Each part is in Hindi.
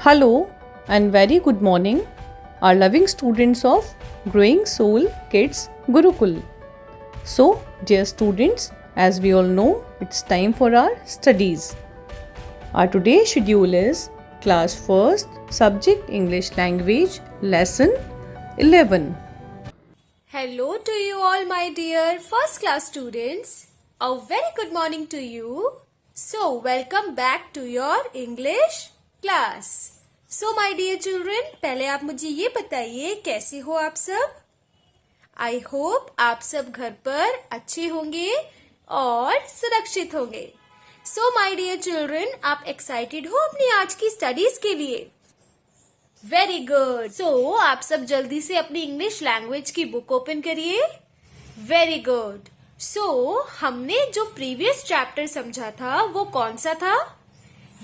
Hello and very good morning, our loving students of Growing Soul Kids Gurukul. So, dear students, as we all know, it's time for our studies. Our today's schedule is Class 1st, Subject English Language, Lesson 11. Hello to you all, my dear first class students. A very good morning to you. So, welcome back to your English class. So, my dear children, पहले आप मुझे ये बताइए कैसे हो आप सब? I hope आप सब घर पर अच्छे होंगे और सुरक्षित होंगे. So, my dear children, आप excited हो अपनी आज की स्टडीज के लिए? Very good. सो आप सब जल्दी से अपनी इंग्लिश लैंग्वेज की बुक ओपन करिए. Very good. सो हमने जो प्रीवियस चैप्टर समझा था वो कौन सा था?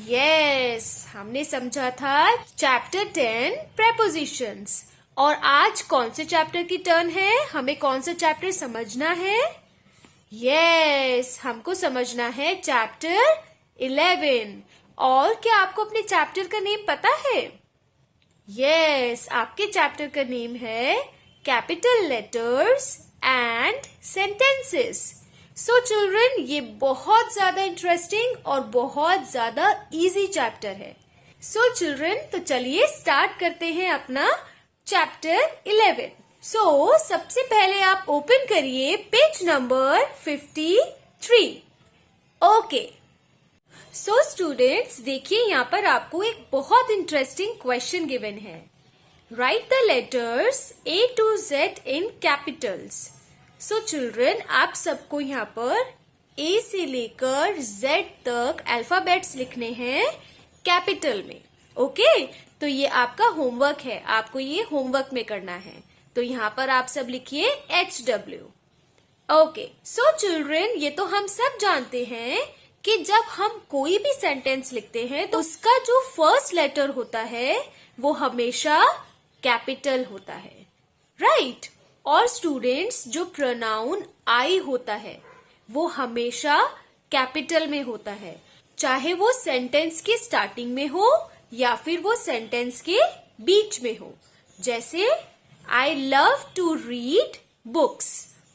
यस, हमने समझा था चैप्टर 10 प्रेपोजिशंस. और आज कौन से चैप्टर की टर्न है? हमें कौन सा चैप्टर समझना है? यस, हमको समझना है चैप्टर 11. और क्या आपको अपने चैप्टर का नेम पता है? यस, आपके चैप्टर का नेम है capital letters and sentences. So children, ये बहुत ज्यादा इंटरेस्टिंग और बहुत ज्यादा इजी चैप्टर है. सो चिल्ड्रन, तो चलिए स्टार्ट करते हैं अपना चैप्टर 11. सो सबसे पहले आप ओपन करिए page number 53. Okay. So students, देखिए यहाँ पर आपको एक बहुत इंटरेस्टिंग क्वेश्चन गिवन है. Right the letters A to Z in Capitals. So children, आप सबको यहाँ पर A से लेकर Z तक अल्फाबेट्स लिखने हैं कैपिटल में. ओके, तो ये आपका होमवर्क है, आपको ये होमवर्क में करना है. तो यहाँ पर आप सब लिखिए HW. ओके. सो चिल्ड्रन, ये तो हम सब जानते हैं कि जब हम कोई भी सेंटेंस लिखते हैं तो उसका जो फर्स्ट लेटर होता है वो हमेशा कैपिटल होता है. राइट. और स्टूडेंट्स, जो प्रोनाउन आई होता है वो हमेशा कैपिटल में होता है, चाहे वो सेंटेंस के स्टार्टिंग में हो या फिर वो सेंटेंस के बीच में हो. जैसे I love to read books.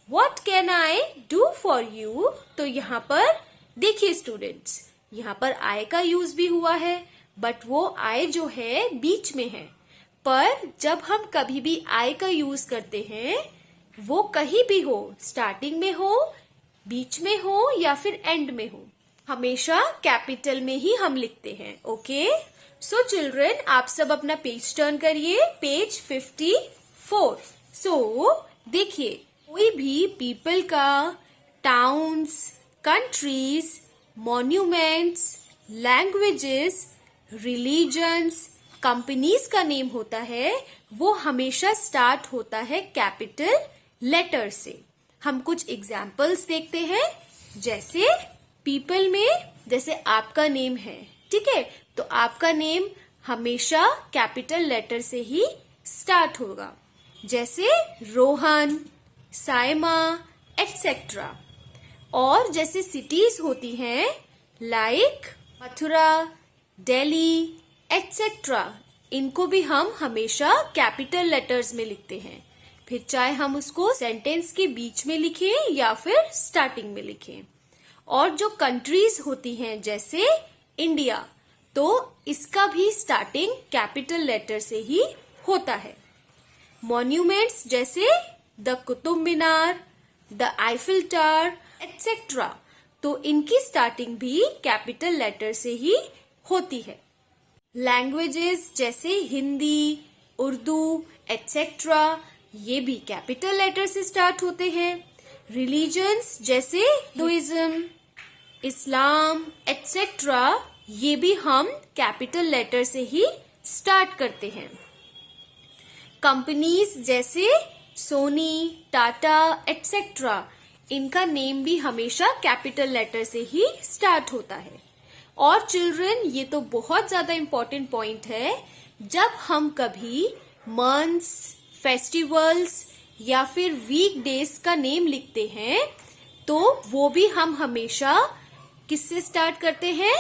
What can I do for you. तो यहाँ पर देखिए स्टूडेंट्स, यहाँ पर आई का यूज भी हुआ है, बट वो आई जो है बीच में है. पर जब हम कभी भी आई का यूज करते हैं, वो कहीं भी हो, स्टार्टिंग में हो, बीच में हो या फिर एंड में हो, हमेशा कैपिटल में ही हम लिखते हैं. ओके. सो चिल्ड्रन, आप सब अपना पेज टर्न करिए, पेज 54. सो देखिए, कोई भी पीपल का, towns, countries, monuments, languages, religions, companies का नेम होता है वो हमेशा स्टार्ट होता है कैपिटल लेटर से. हम कुछ एग्जाम्पल्स देखते हैं. जैसे पीपल में, जैसे आपका नेम है, ठीक है, तो आपका नेम हमेशा कैपिटल लेटर से ही स्टार्ट होगा. जैसे रोहन, साइमा, एटसेट्रा. और जैसे सिटीज होती हैं लाइक मथुरा, दिल्ली, एटसेट्रा, इनको भी हम हमेशा कैपिटल लेटर्स में लिखते हैं, फिर चाहे हम उसको सेंटेंस के बीच में लिखें या फिर स्टार्टिंग में लिखें. और जो कंट्रीज होती हैं जैसे इंडिया, तो इसका भी स्टार्टिंग कैपिटल लेटर से ही होता है. मॉन्यूमेंट्स जैसे the Qutub Minar, the Eiffel tower, etcetera, तो इनकी स्टार्टिंग भी कैपिटल लेटर से ही होती है. लैंग्वेजेस जैसे हिंदी, उर्दू, एटसेट्रा, ये भी कैपिटल लेटर से स्टार्ट होते हैं. रिलीजन्स जैसे हिंदुइज्म, इस्लाम, एटसेट्रा, ये भी हम कैपिटल लेटर से ही स्टार्ट करते हैं. कंपनीज जैसे सोनी, टाटा, एटसेट्रा, इनका नेम भी हमेशा कैपिटल लेटर से ही स्टार्ट होता है. और चिल्ड्रन, ये तो बहुत ज्यादा इम्पोर्टेंट पॉइंट है, जब हम कभी मंथ्स, फेस्टिवल्स या फिर वीक डेज का नेम लिखते हैं तो वो भी हम हमेशा किससे स्टार्ट करते हैं?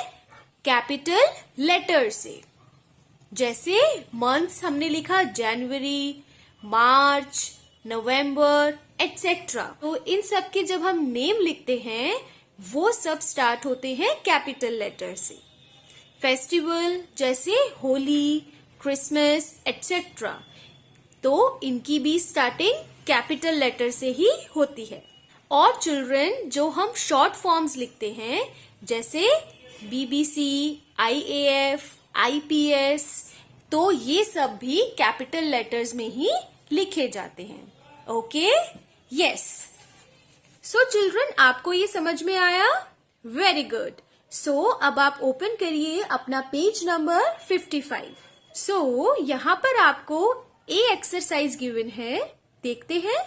कैपिटल लेटर से. जैसे मंथ्स हमने लिखा जनवरी, मार्च, नवंबर एटसेट्रा। तो इन सब के जब हम नेम लिखते हैं वो सब स्टार्ट होते हैं कैपिटल लेटर से। फेस्टिवल जैसे होली, क्रिसमस एटसेट्रा, तो इनकी भी स्टार्टिंग कैपिटल लेटर से ही होती है। और चिल्ड्रन, जो हम शॉर्ट फॉर्म्स लिखते हैं जैसे BBC, IAF, IPS, तो ये सब भी कैपिटल लेटर्स में ही लिखे जाते हैं। Okay, yes. सो चिल्ड्रन, आपको ये समझ में आया? Very good. सो अब आप ओपन करिए अपना पेज नंबर 55। सो यहाँ पर आपको ए एक्सरसाइज गिवन है, देखते हैं।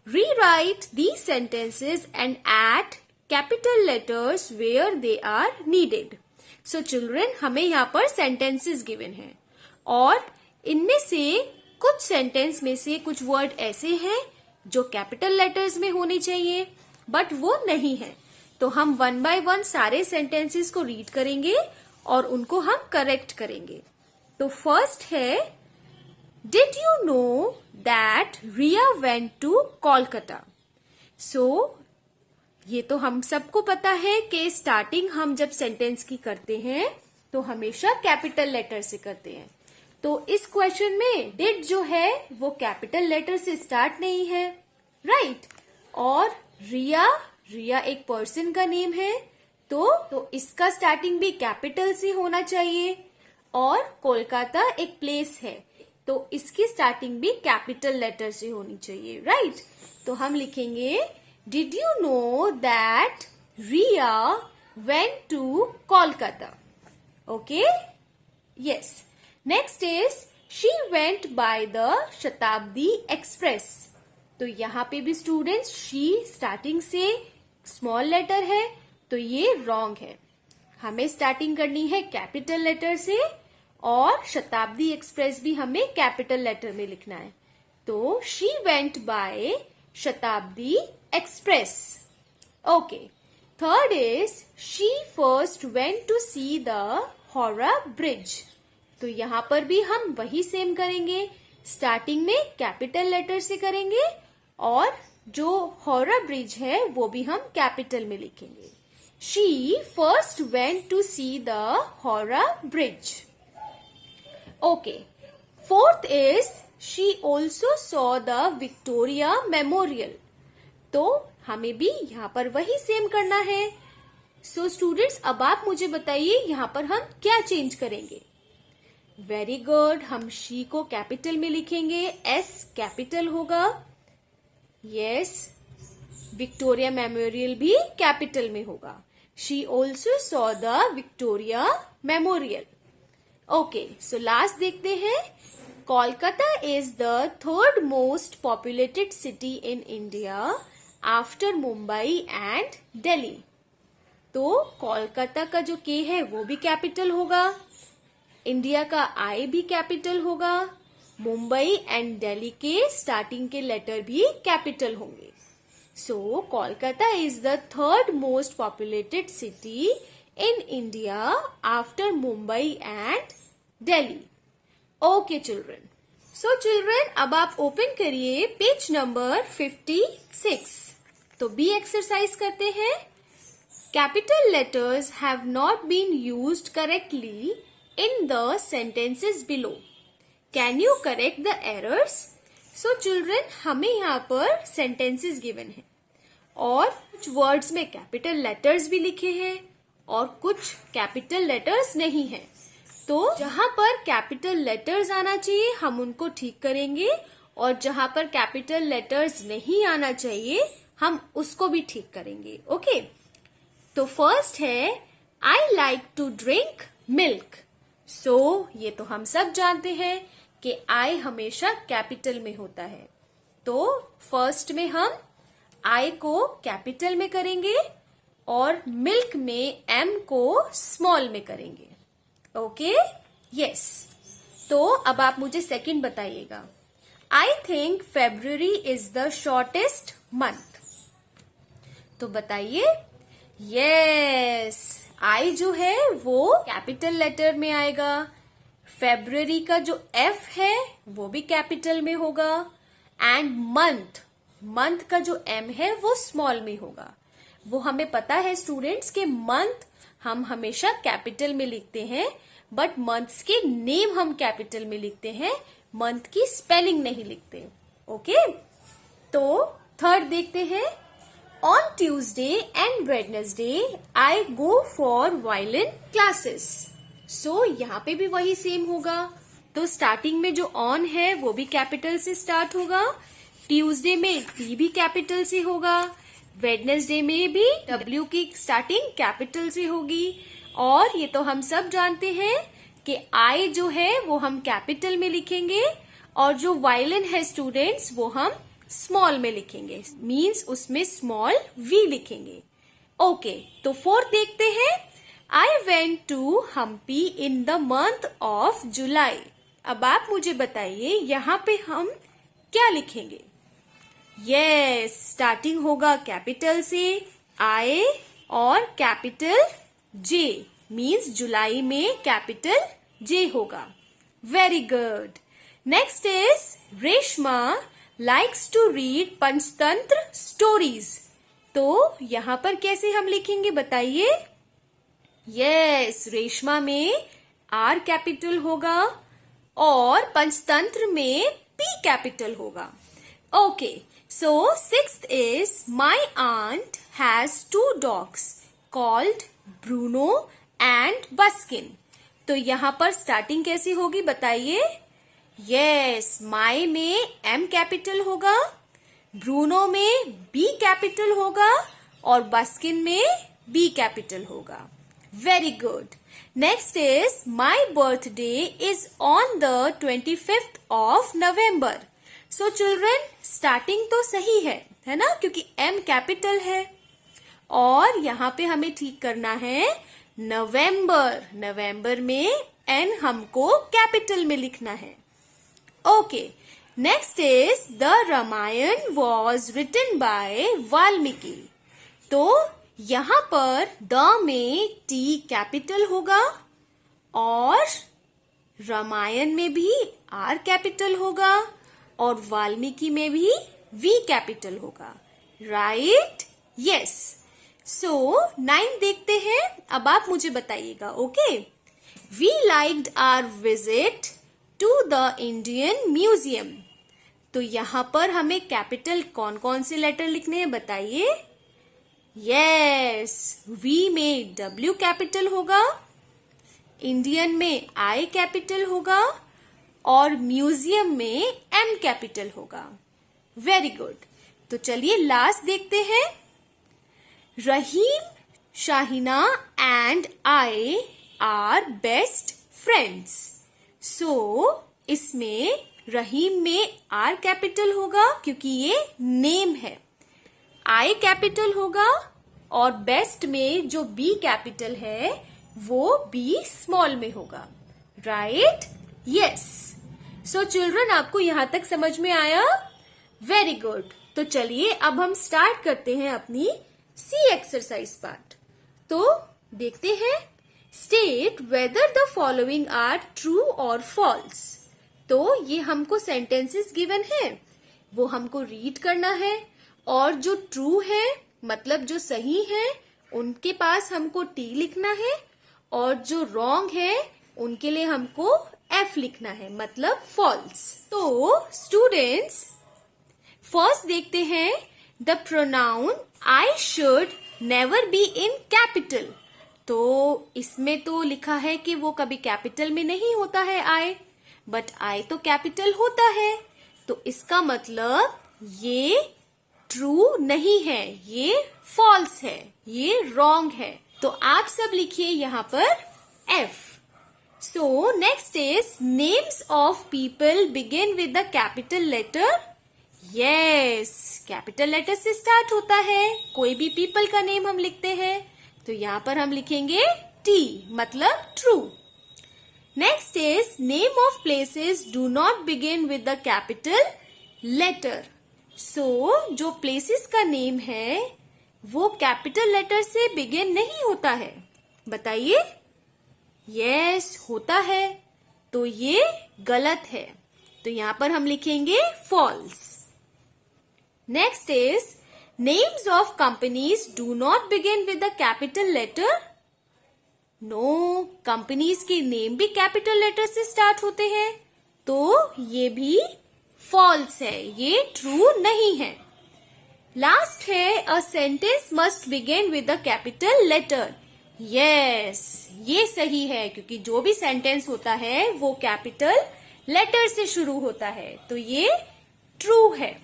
Rewrite these sentences and add capital letters where they are needed. So children, हमें यहाँ पर सेंटेंसेस गिवन है और इनमें से कुछ सेंटेंस में से कुछ वर्ड ऐसे हैं जो कैपिटल लेटर्स में होने चाहिए बट वो नहीं है। तो हम वन बाय वन सारे सेंटेंसेस को रीड करेंगे और उनको हम करेक्ट करेंगे। तो फर्स्ट है, did you know that Riya went to Kolkata. So ये तो हम सबको पता है कि स्टार्टिंग हम जब सेंटेंस की करते हैं तो हमेशा कैपिटल लेटर से करते हैं। तो इस क्वेश्चन में डिड जो है वो कैपिटल लेटर से स्टार्ट नहीं है, राइट। और रिया एक पर्सन का नेम है, तो इसका स्टार्टिंग भी कैपिटल से होना चाहिए। और कोलकाता एक प्लेस है, तो इसकी स्टार्टिंग भी कैपिटल लेटर से होनी चाहिए, राइट। तो हम लिखेंगे, did you know that Riya went to Kolkata. Okay, yes. Next is she went by the Shatabdi express. तो यहाँ पे भी स्टूडेंट्स शी स्टार्टिंग से स्मॉल लेटर है, तो ये रॉन्ग है। हमें स्टार्टिंग करनी है कैपिटल लेटर से और शताब्दी एक्सप्रेस भी हमें कैपिटल लेटर में लिखना है। तो she went by Shatabdi express. Okay, third is she first went to see the Howrah bridge. तो यहाँ पर भी हम वही सेम करेंगे, स्टार्टिंग में कैपिटल लेटर से करेंगे और जो हावड़ा ब्रिज है वो भी हम कैपिटल में लिखेंगे। She first went to see the Howrah bridge. Okay, fourth is she also saw the Victoria memorial. तो हमें भी यहाँ पर वही सेम करना है। सो स्टूडेंट्स, अब आप मुझे बताइए यहाँ पर हम क्या चेंज करेंगे। वेरी गुड, हम शी को कैपिटल में लिखेंगे, एस कैपिटल होगा। यस, विक्टोरिया मेमोरियल भी कैपिटल में होगा। She also saw the Victoria memorial. Okay, so last देखते हैं। Kolkata is the third most populated city in India after Mumbai and Delhi. तो कोलकाता का जो के है वो भी कैपिटल होगा, इंडिया का आई भी कैपिटल होगा, मुंबई एंड दिल्ली के स्टार्टिंग के लेटर भी कैपिटल होंगे। So Kolkata is the third most populated city in India after Mumbai and Delhi. Okay children, so children अब आप ओपन करिए पेज नंबर 56। तो बी एक्सरसाइज करते हैं। Capital letters have not been used correctly in the sentences below. Can you correct the errors? So children, हमें यहाँ पर sentences given है और कुछ words में capital letters भी लिखे हैं और कुछ capital letters नहीं है। तो जहाँ पर capital letters आना चाहिए हम उनको ठीक करेंगे और जहाँ पर capital letters नहीं आना चाहिए हम उसको भी ठीक करेंगे। ओके, तो फर्स्ट है I like to drink milk. ये तो हम सब जानते हैं कि आई हमेशा कैपिटल में होता है। तो फर्स्ट में हम आई को कैपिटल में करेंगे और मिल्क में एम को स्मॉल में करेंगे। Okay, yes. तो अब आप मुझे सेकंड बताइएगा। I think February is the shortest month. तो बताइए। यस, आई जो है वो कैपिटल लेटर में आएगा, फेब्रुअरी का जो एफ है वो भी कैपिटल में होगा एंड मंथ का जो एम है वो स्मॉल में होगा। वो हमें पता है स्टूडेंट्स के मंथ हम हमेशा कैपिटल में लिखते हैं, बट मंथ्स के नेम हम कैपिटल में लिखते हैं, मंथ की स्पेलिंग नहीं लिखते। ओके, तो थर्ड देखते हैं। On Tuesday and Wednesday I go for violin classes. So यहाँ पे भी वही सेम होगा। तो स्टार्टिंग में जो ऑन है वो भी कैपिटल से स्टार्ट होगा, ट्यूसडे में टी भी कैपिटल से होगा, वेडनेसडे में भी डब्ल्यू की स्टार्टिंग कैपिटल से होगी। और ये तो हम सब जानते हैं कि आई जो है वो हम कैपिटल में लिखेंगे और जो वायलिन है स्टूडेंट्स वो हम स्मॉल में लिखेंगे, मीन्स उसमें स्मॉल वी लिखेंगे। ओके, तो फोर्थ देखते हैं। I went to Hampi in the month of July. अब आप मुझे बताइए यहाँ पे हम क्या लिखेंगे। यस, स्टार्टिंग होगा कैपिटल से आई और कैपिटल जे, मीन्स जुलाई में कैपिटल जे होगा। Very good. Next is Reshma likes to read Panchatantra stories. तो यहाँ पर कैसे हम लिखेंगे बताइए। यस, रेशमा में आर कैपिटल होगा और पंचतंत्र में पी कैपिटल होगा। Okay, so sixth is my aunt has 2 dogs called Bruno and Baskin. तो यहाँ पर स्टार्टिंग कैसी होगी बताइए। यस, माई में एम कैपिटल होगा, ब्रूनो में बी कैपिटल होगा और बस्किन में बी कैपिटल होगा। Very good. Next is my birthday is on the 25th of November। So children, starting तो सही है ना, क्योंकि एम कैपिटल है और यहाँ पे हमें ठीक करना है नवंबर में एन हमको कैपिटल में लिखना है। Okay, next is the Ramayan was written by Valmiki. तो यहाँ पर द में टी कैपिटल होगा और रामायण में भी आर कैपिटल होगा और वाल्मीकि में भी वी कैपिटल होगा। राइट? यस। सो 9 देखते हैं। अब आप मुझे बताइएगा। Okay, we liked our visit to the Indian museum. तो यहाँ पर हमें कैपिटल कौन कौन से लेटर लिखने हैं बताइए। यस, वी में डब्ल्यू कैपिटल होगा, इंडियन में आई कैपिटल होगा और म्यूजियम में एम कैपिटल होगा। Very good. तो चलिए लास्ट देखते हैं। Rahim, Shahina and I are best friends. So इसमें रहीम में आर कैपिटल होगा क्योंकि ये नेम है, आई कैपिटल होगा और बेस्ट में जो बी कैपिटल है वो बी स्मॉल में होगा। राइट? यस। सो चिल्ड्रन, आपको यहां तक समझ में आया? Very good. तो चलिए अब हम स्टार्ट करते हैं अपनी सी एक्सरसाइज पार्ट। तो देखते हैं। State whether the following are true और फॉल्स। तो ये हमको सेंटेंसेस गिवन है, वो हमको रीड करना है और जो ट्रू है मतलब जो सही है उनके पास हमको टी लिखना है और जो रॉन्ग है उनके लिए हमको एफ लिखना है, मतलब फॉल्स। तो स्टूडेंट्स, फर्स्ट देखते हैं the pronoun I should never be in capital. तो इसमें तो लिखा है कि वो कभी कैपिटल में नहीं होता है आई, बट आई तो कैपिटल होता है। तो इसका मतलब ये ट्रू नहीं है, ये फॉल्स है, ये रॉन्ग है। तो आप सब लिखिए यहाँ पर F. So next is names of people begin with the capital letter. Yes, capital letter से स्टार्ट होता है। कोई भी पीपल का नेम हम लिखते हैं तो यहाँ पर हम लिखेंगे टी, मतलब true. Next is name of places do not begin with the capital letter. So जो प्लेसेस का नेम है वो कैपिटल लेटर से बिगिन नहीं होता है। बताइए। यस, होता है। तो ये गलत है, तो यहाँ पर हम लिखेंगे false. Next is names of companies do not begin with a capital letter. No, companies के नेम भी कैपिटल लेटर से स्टार्ट होते हैं, तो ये भी फॉल्स है, ये ट्रू नहीं है. लास्ट है a sentence must begin with a capital letter. Yes, ये सही है, क्योंकि जो भी सेंटेंस होता है वो कैपिटल लेटर से शुरू होता है, तो ये ट्रू है.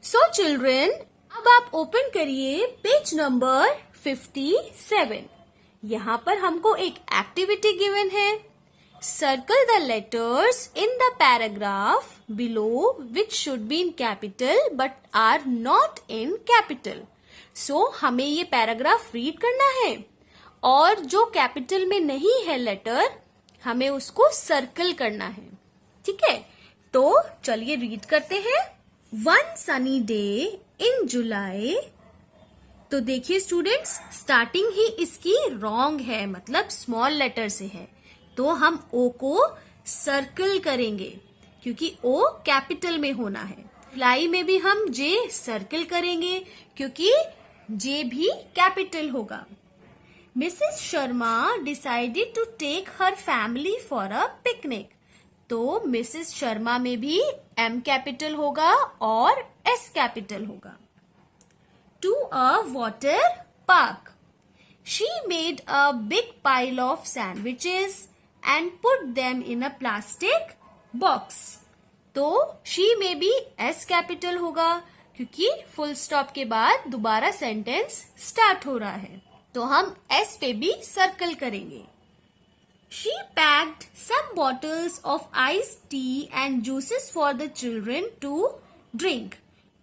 सो चिल्ड्रन, अब आप ओपन करिए पेज नंबर 57. यहाँ पर हमको एक एक्टिविटी गिवन है. Circle the letters in the paragraph below which should be in capital but are not in capital. So हमें ये पैराग्राफ रीड करना है और जो कैपिटल में नहीं है लेटर, हमें उसको सर्कल करना है. ठीक है, तो चलिए रीड करते हैं. वन सनी डे इन जुलाई. तो देखिए स्टूडेंट्स, स्टार्टिंग ही इसकी रॉन्ग है, मतलब स्मॉल लेटर से है, तो हम ओ को सर्कल करेंगे क्योंकि ओ कैपिटल में होना है. जुलाई में भी हम जे सर्कल करेंगे क्योंकि जे भी कैपिटल होगा. Mrs Sharma decided to take her family for a picnic. तो मिसेस शर्मा में भी एम कैपिटल होगा और एस कैपिटल होगा. To a water park. She made a big pile of sandwiches and put them in a plastic box. तो she में भी S कैपिटल होगा क्योंकि फुल स्टॉप के बाद दोबारा सेंटेंस स्टार्ट हो रहा है, तो हम S पे भी सर्कल करेंगे. She packed some bottles of iced tea and juices for the children to drink.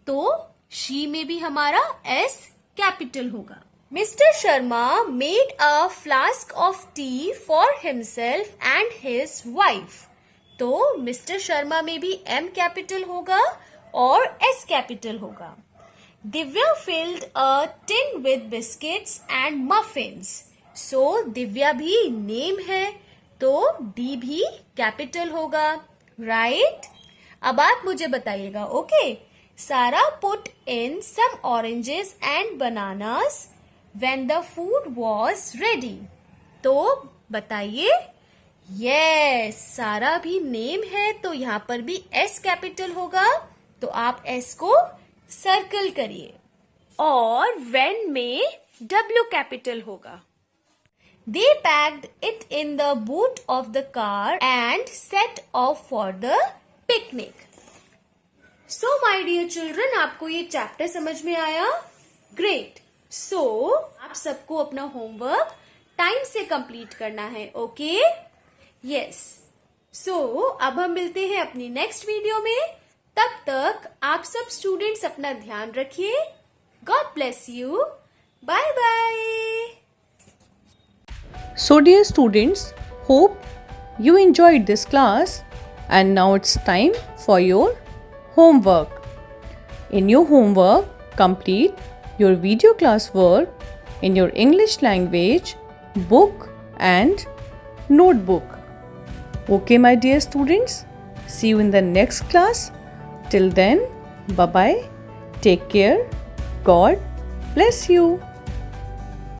तो शी में भी हमारा एस कैपिटल होगा. Mister Sharma made a flask of tea for himself and his wife. तो मिस्टर शर्मा में भी एम कैपिटल होगा और एस कैपिटल होगा. Divya filled a tin with biscuits and muffins. So Divya भी नेम है, तो डी भी कैपिटल होगा. राइट? अब आप मुझे बताइएगा. Okay, Sarah put in some oranges and bananas when the food was ready. तो बताइए. Yes, सारा भी नेम है, तो यहाँ पर भी S कैपिटल होगा, तो आप S को सर्कल करिए. और when में W कैपिटल होगा. They packed it in the boot of the car and set off for the picnic. So my dear children, आपको ये चैप्टर समझ में आया? ग्रेट. सो आप सबको अपना होमवर्क टाइम से कंप्लीट करना है. ओके? यस. सो अब हम मिलते हैं अपनी नेक्स्ट वीडियो में. तब तक आप सब स्टूडेंट्स अपना ध्यान रखिए. God bless you. Bye bye. So dear students, hope you enjoyed this class, and now it's time for your homework. In your homework, complete your video class work in your English language book and notebook. Okay, my dear students, see you in the next class. Till then, bye bye. Take care. God bless you.